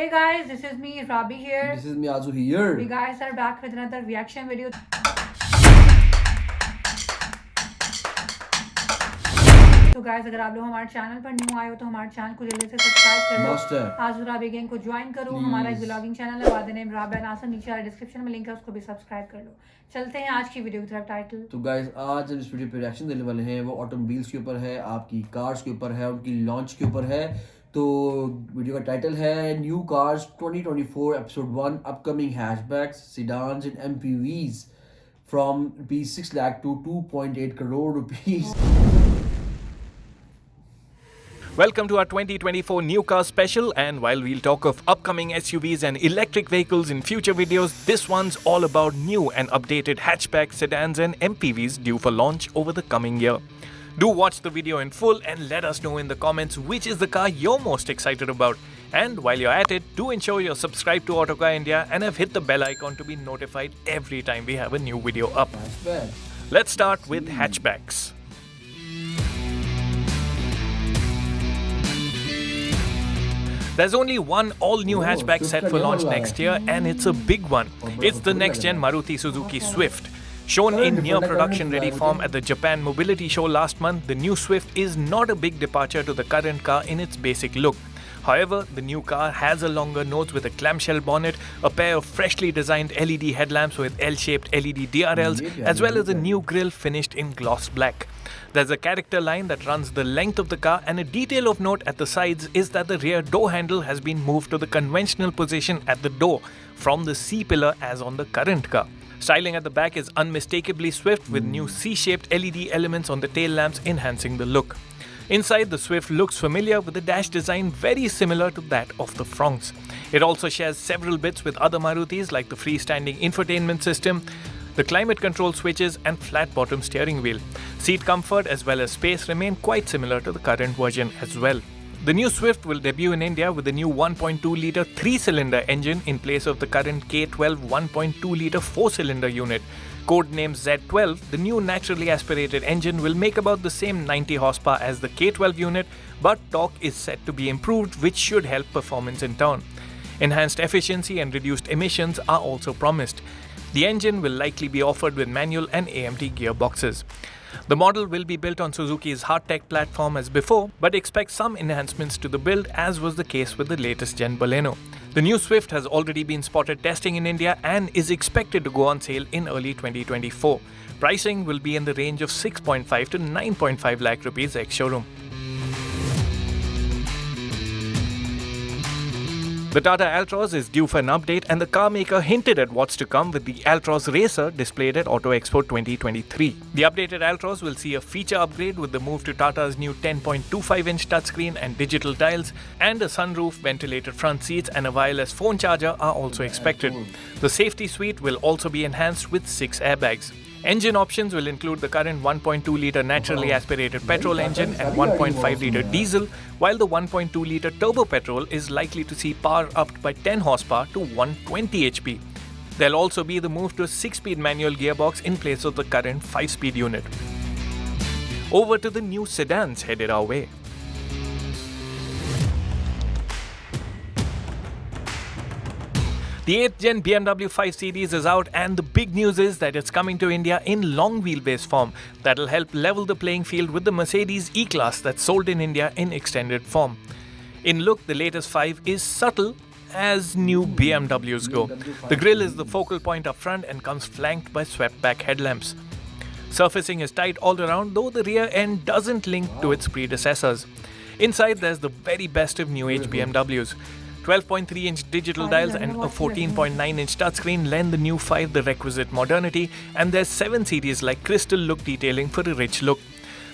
Hey guys, this is me, Rabi here. This is me, Azu here. We guys are back with another reaction video. तो guys, अगर आप लोग हमारे channel पर new आए हो तो हमारे चैनल को जल्दी से सब्सक्राइब कर लो। आजुराबी गैंग को ज्वाइन करो। हमारा एक ब्लॉगिंग चैनल है वादे नेम राबिया नासर, नीचे वाले डिस्क्रिप्शन में लिंक है, उसको भी सब्सक्राइब कर लो। चलते हैं आज की वीडियो की तरफ। टाइटल तो गाइस आज हम इस वीडियो पे रिएक्शन देने वाले हैं, वो ऑटोमोबाइल्स के ऊपर है, आपकी कार्स के ऊपर है, उनकी लॉन्च के ऊपर है। तो वीडियो का टाइटल है new cars 2024 episode 1 upcoming hatchbacks sedans and mpvs from ₹6 lakh to 2.8 crore rupees. Welcome to our 2024 new car special, and while we'll talk of upcoming SUVs and electric vehicles in future videos, this one's all about new and updated hatchbacks, sedans and MPVs due for launch over the coming year. Do watch the video in full and let us know in the comments which is the car you're most excited about. And while you're at it, do ensure you're subscribed to Autocar India and have hit the bell icon to be notified every time we have a new video up. Let's start with hatchbacks. There's only one all-new hatchback set for launch next year, and it's a big one. It's the next-gen Maruti Suzuki Swift. Shown in near production-ready form at the Japan Mobility Show last month, the new Swift is not a big departure to the current car in its basic look. However, the new car has a longer nose with a clamshell bonnet, a pair of freshly designed LED headlamps with L-shaped LED DRLs, as well as a new grille finished in gloss black. There's a character line that runs the length of the car, and a detail of note at the sides is that the rear door handle has been moved to the conventional position at the door from the C-pillar as on the current car. Styling at the back is unmistakably Swift, with new C-shaped LED elements on the tail lamps enhancing the look. Inside, the Swift looks familiar, with the dash design very similar to that of the Fronx. It also shares several bits with other Marutis like the freestanding infotainment system, the climate control switches and flat bottom steering wheel. Seat comfort as well as space remain quite similar to the current version as well. The new Swift will debut in India with a new 1.2-litre 3-cylinder engine in place of the current K12 1.2-litre 4-cylinder unit. Codenamed Z12, the new naturally aspirated engine will make about the same 90 horsepower as the K12 unit, but torque is set to be improved, which should help performance in turn. Enhanced efficiency and reduced emissions are also promised. The engine will likely be offered with manual and AMT gearboxes. The model will be built on Suzuki's hardtech platform as before, but expect some enhancements to the build, as was the case with the latest gen Baleno. The new Swift has already been spotted testing in India and is expected to go on sale in early 2024. Pricing will be in the range of 6.5 to 9.5 lakh rupees ex-showroom. The Tata Altroz is due for an update, and the car maker hinted at what's to come with the Altroz Racer displayed at Auto Expo 2023. The updated Altroz will see a feature upgrade with the move to Tata's new 10.25-inch touchscreen and digital dials, and a sunroof, ventilated front seats and a wireless phone charger are also expected. The safety suite will also be enhanced with 6 airbags. Engine options will include the current 1.2-litre naturally aspirated petrol engine and 1.5-litre diesel, while the 1.2-litre turbo petrol is likely to see power upped by 10 horsepower to 120 HP. There'll also be the move to a 6-speed manual gearbox in place of the current 5-speed unit. Over to the new sedans headed our way. The 8th gen BMW 5 Series is out, and the big news is that it's coming to India in long wheelbase form. That'll help level the playing field with the Mercedes E-Class that's sold in India in extended form. In look, the latest 5 is subtle as new BMWs go. The grille is the focal point up front and comes flanked by swept-back headlamps. Surfacing is tight all around, though the rear end doesn't link to its predecessors. Inside, there's the very best of new age BMWs. 12.3-inch digital dials and a 14.9-inch touchscreen lend the new 5 the requisite modernity, and there's 7 series like crystal look detailing for a rich look.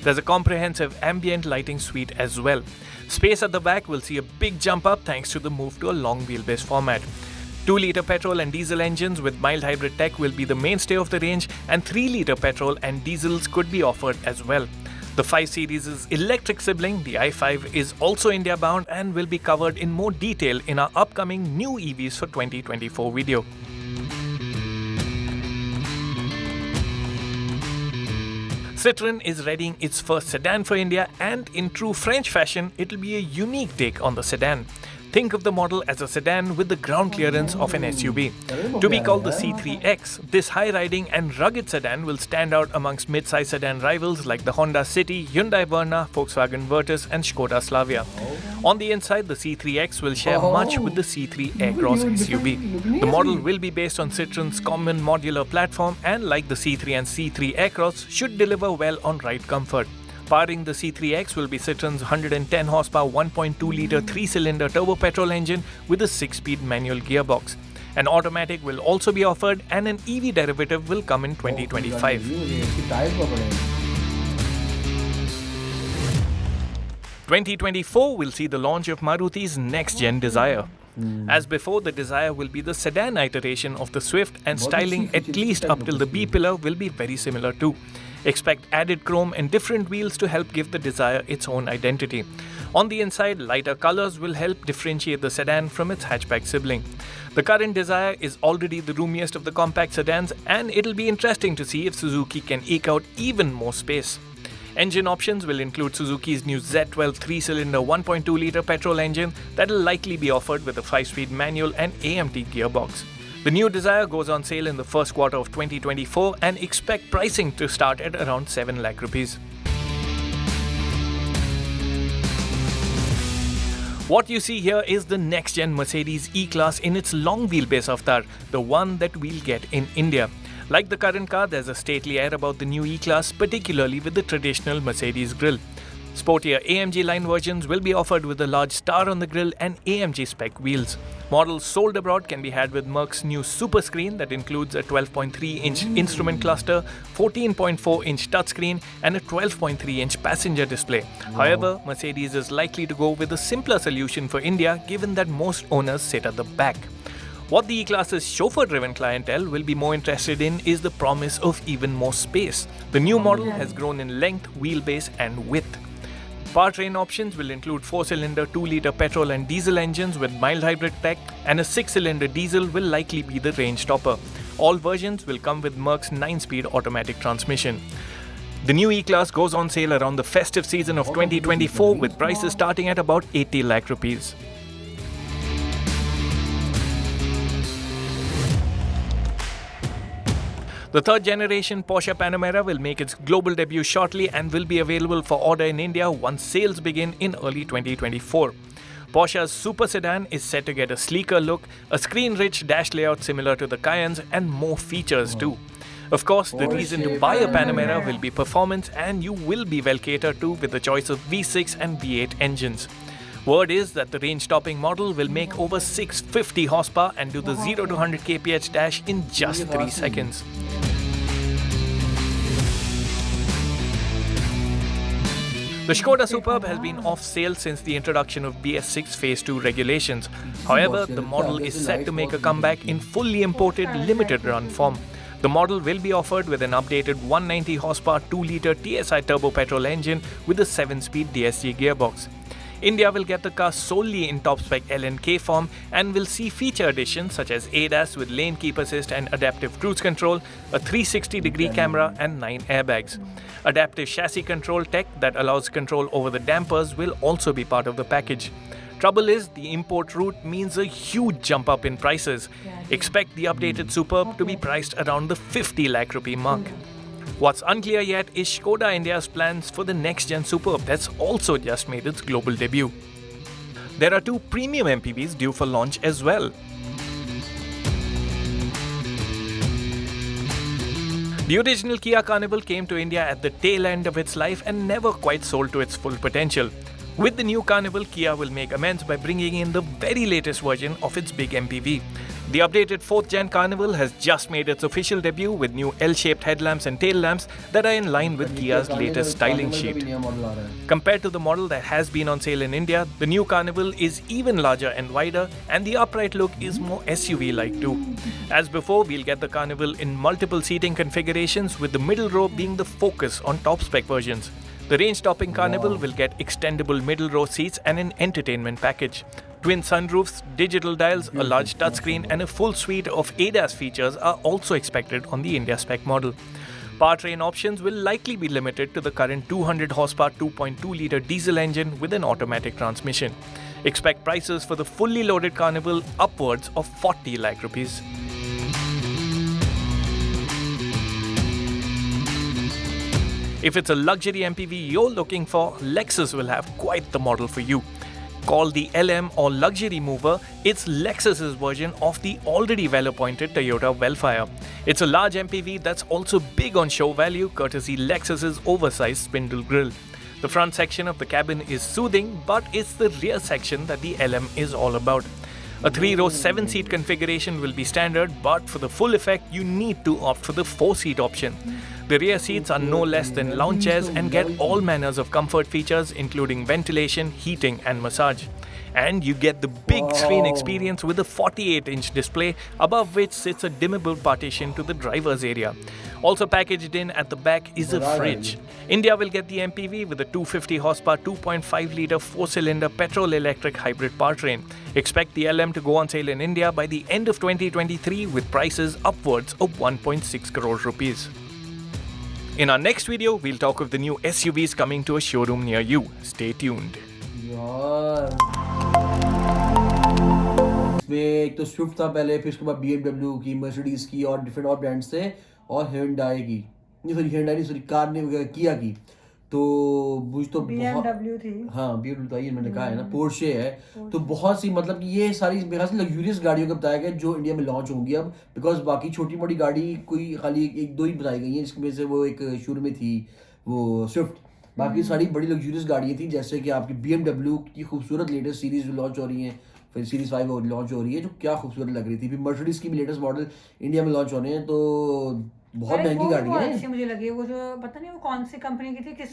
There's a comprehensive ambient lighting suite as well. Space at the back will see a big jump up thanks to the move to a long wheelbase format. 2-litre petrol and diesel engines with mild hybrid tech will be the mainstay of the range, and 3-litre petrol and diesels could be offered as well. The 5 Series' electric sibling, the i5, is also India-bound and will be covered in more detail in our upcoming new EVs for 2024 video. Citroën is readying its first sedan for India, and in true French fashion, it'll be a unique take on the sedan. think of the model as a sedan with the ground clearance of an SUV. To be called the C3X, this high-riding and rugged sedan will stand out amongst mid-size sedan rivals like the Honda City, Hyundai Verna, Volkswagen Virtus and Skoda Slavia. On the inside, the C3X will share much with the C3 Aircross SUV. The model will be based on Citroen's common modular platform and, like the C3 and C3 Aircross, should deliver well on ride comfort. Powering the C3X will be Citroen's 110 horsepower 1.2-litre 3-cylinder turbo petrol engine with a 6-speed manual gearbox. An automatic will also be offered and an EV derivative will come in 2025. 2024 will see the launch of Maruti's next-gen Dzire. As before, the Dzire will be the sedan iteration of the Swift, and styling at least up till the B-pillar will be very similar too. Expect added chrome and different wheels to help give the Dzire its own identity. On the inside, lighter colors will help differentiate the sedan from its hatchback sibling. The current Dzire is already the roomiest of the compact sedans, and it'll be interesting to see if Suzuki can eke out even more space. Engine options will include Suzuki's new Z12 3-cylinder 1.2-litre petrol engine that will likely be offered with a 5-speed manual and AMT gearbox. The new Dzire goes on sale in the first quarter of 2024 and expect pricing to start at around 7 lakh rupees. What you see here is the next-gen Mercedes E-Class in its long wheelbase avatar, the one that we'll get in India. Like the current car, there's a stately air about the new E-Class, particularly with the traditional Mercedes grille. Sportier AMG line versions will be offered with a large star on the grille and AMG spec wheels. Models sold abroad can be had with Merc's new Super Screen that includes a 12.3-inch instrument cluster, 14.4-inch touchscreen and a 12.3-inch passenger display. However, Mercedes is likely to go with a simpler solution for India, given that most owners sit at the back. What the E-Class's chauffeur-driven clientele will be more interested in is the promise of even more space. The new model has grown in length, wheelbase and width. Powertrain options will include 4-cylinder 2-litre petrol and diesel engines with mild hybrid tech, and a 6-cylinder diesel will likely be the range topper. All versions will come with Merc's 9-speed automatic transmission. The new E-Class goes on sale around the festive season of 2024 with prices starting at about 80 lakh rupees. The third-generation Porsche Panamera will make its global debut shortly and will be available for order in India once sales begin in early 2024. Porsche's super sedan is set to get a sleeker look, a screen-rich dash layout similar to the Cayenne's, and more features too. Of course, the reason to buy a Panamera will be performance, and you will be well catered to with the choice of V6 and V8 engines. Word is that the range-topping model will make over 650 horsepower and do the 0 to 100 kph dash in just 3 seconds. The Skoda Superb has been off sale since the introduction of BS6 Phase 2 regulations. However, the model is set to make a comeback in fully imported limited run form. The model will be offered with an updated 190 horsepower 2-litre TSI turbo petrol engine with a 7-speed DSG gearbox. India will get the car solely in top-spec L&K form and will see feature additions such as ADAS with lane keep assist and adaptive cruise control, a 360-degree camera and 9 airbags. Adaptive chassis control tech that allows control over the dampers will also be part of the package. Trouble is, the import route means a huge jump up in prices. Expect the updated Superb to be priced around the 50 lakh rupee mark. What's unclear yet is Skoda India's plans for the next-gen Superb that's also just made its global debut. There are 2 premium MPVs due for launch as well. The original Kia Carnival came to India at the tail end of its life and never quite sold to its full potential. With the new Carnival, Kia will make amends by bringing in the very latest version of its big MPV. The updated 4th Gen Carnival has just made its official debut with new L-shaped headlamps and tail lamps that are in line with Kia's latest styling sheet. Compared to the model that has been on sale in India, the new Carnival is even larger and wider, and the upright look is more SUV-like too. As before, we'll get the Carnival in multiple seating configurations, with the middle row being the focus on top-spec versions. The range-topping Carnival will get extendable middle row seats and an entertainment package. Twin sunroofs, digital dials, a large touchscreen and a full suite of ADAS features are also expected on the India spec model. Powertrain options will likely be limited to the current 200 horsepower 2.2-litre diesel engine with an automatic transmission. Expect prices for the fully loaded Carnival upwards of 40 lakh rupees. If it's a luxury MPV you're looking for, Lexus will have quite the model for you. Called the LM or Luxury Mover, it's Lexus's version of the already well-appointed Toyota Wellfire. It's a large MPV that's also big on show value, courtesy Lexus's oversized spindle grille. The front section of the cabin is soothing, but it's the rear section that the LM is all about. A 3-row 7-seat configuration will be standard, but for the full effect, you need to opt for the 4-seat option. The rear seats are no less than lounge chairs and get all manners of comfort features, including ventilation, heating, and massage. And you get the big screen experience with a 48-inch display, above which sits a dimmable partition to the driver's area. Also packaged in at the back is a fridge. India will get the MPV with a 250 horsepower 2.5-litre 4-cylinder petrol-electric hybrid powertrain. Expect the LM to go on sale in India by the end of 2023 with prices upwards of 1.6 crore rupees. In our next video, we'll talk of the new SUVs coming to a showroom near you. Stay tuned. इसमें एक तो Swift था पहले, फिर उसके बाद BMW की, Mercedes की और डिफरेंट और ब्रांड्स थे, और Hyundai की, कार ने किया की, तो मुझे तो BMW थी, हाँ BMW तो मैंने कहा है ना, पोर्शे है, तो बहुत सी मतलब कि ये सारी लग्जूरियस गाड़ियों का बताया गया जो इंडिया में लॉन्च होंगी अब, बिकॉज बाकी छोटी मोटी गाड़ी कोई खाली एक दो ही बताई गई हैं, जिसमें से वो एक शुरू में थी वो स्विफ्ट, बाकी सारी बड़ी लग्जूरियस गाड़ियाँ थी, जैसे कि आपकी BMW की खूबसूरत लेटेस्ट सीरीज लॉन्च हो रही है, फिर सीरीज 5 लॉन्च हो रही है जो क्या खूबसूरत लग रही थी, फिर मर्सिडीज की भी लेटेस्ट मॉडल इंडिया में लॉन्च होने हैं, तो बहुत महंगी गाड़ी है। अच्छी मुझे लगी वो, जो पता नहीं वो कौन सी कंपनी की थी, कि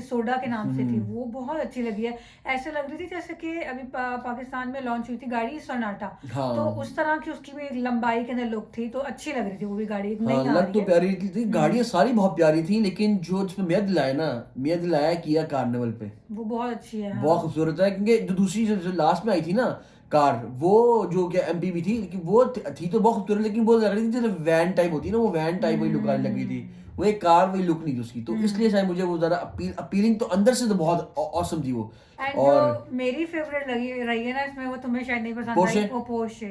सोडा के नाम से थी, वो बहुत अच्छी लगी है। ऐसे लग रही थी जैसे कि अभी पाकिस्तान में लॉन्च हुई थी गाड़ी सोनाटा, हाँ। तो उस तरह की उसकी भी लंबाई के अंदर लुक थी, तो अच्छी लग रही थी वो भी गाड़ी। लग तो प्यारी थी, गाड़ियाँ सारी बहुत प्यारी थी, लेकिन जो जिसमें मैं दिलाया किया कार्निवल पे, वो बहुत अच्छी है, बहुत खूबसूरत है, क्योंकि जो दूसरी जो लास्ट में आई थी ना कार, वो जो क्या MPV थी, लेकिन वो थी तो बहुत खूबसूरत, लेकिन वो लग रही थी जैसे वैन टाइप होती है ना, वो वैन टाइप वही लुक आने लगी थी, वो एक कार वही लुक नहीं थी उसकी, तो इसलिए शायद मुझे वो ज्यादा अपीलिंग, तो अंदर से तो बहुत ऑसम थी वो। और मेरी फेवरेट लगी रही है ना इसमें, वो तुम्हें शायद नहीं पसंद आई, वो पोर्शे।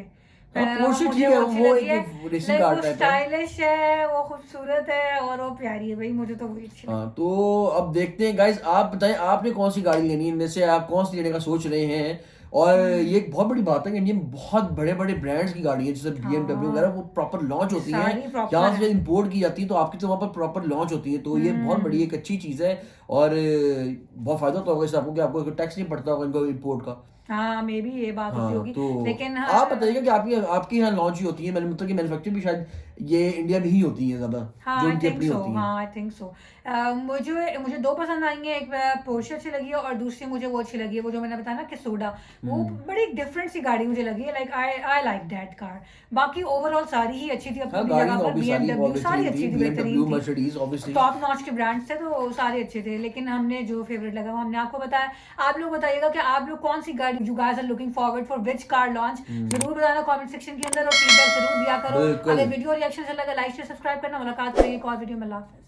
पोर्शे ठीक है, वो एक रेसिंग कार टाइप है, स्टाइलिश है, वो खूबसूरत है और वो प्यारी है भाई, मुझे तो वही अच्छी लगी। तो अब देखते हैं गाइस, आप बताएं आपने कौन सी गाड़ी लेनी है, इनमें से आप कौन सी लेने का सोच रहे हैं। और ये एक बहुत बड़ी बात है कि इंडिया में बहुत बड़े बड़े ब्रांड्स की गाड़ी है, जैसे BMW वगैरह, वो प्रॉपर लॉन्च होती हैं, यहाँ से इंपोर्ट की जाती है, तो आपकी तो वहाँ पर प्रॉपर लॉन्च होती है, तो ये बहुत बड़ी एक अच्छी चीज़ है, और बहुत फायदा तो होगा इससे आपको कि आपको टैक्स नहीं पड़ता होगा इनको इंपोर्ट का। हाँ, मे भी ये बात होती होगी, तो लेकिन आप बताइएगा कि आपकी यहाँ लॉन्च ही होती है, मैंने मतलब कि मैन्युफैक्चर भी शायद ये इंडिया में ही होती है ज्यादा, जो इनकी अपनी होती है। हाँ, आई थिंक सो। मुझे दो पसंद आई हैं, एक पोर्शे अच्छी लगी है और दूसरी मुझे वो अच्छी लगी है, वो जो मैंने बताया ना कि सोडा, वो बड़ी डिफरेंट सी गाड़ी मुझे लगी है, like I like that car. बाकी ओवरऑल सारी ही अच्छी थी अपनी जगह पर, BMW सारी अच्छी थी, बेहतरीन थी, टॉप नॉच के ब्रांड्स थे, तो सारे अच्छे थे, लेकिन हमने जो फेवरेट लगा वो हमने आपको बताया। आप लोग बताइएगा कि आप लोग कौन सी गाड़ी you guys are looking forward for which car launch, जरूर बताना कमेंट सेक्शन के अंदर, और फीडबैक जरूर दिया करो। अगर वीडियो रिएक्शन अच्छा लगा लाइक शेयर सब्सक्राइब करना। मुलाकात करेंगे एक और वीडियो में। अल्लाह हाफ़िज़।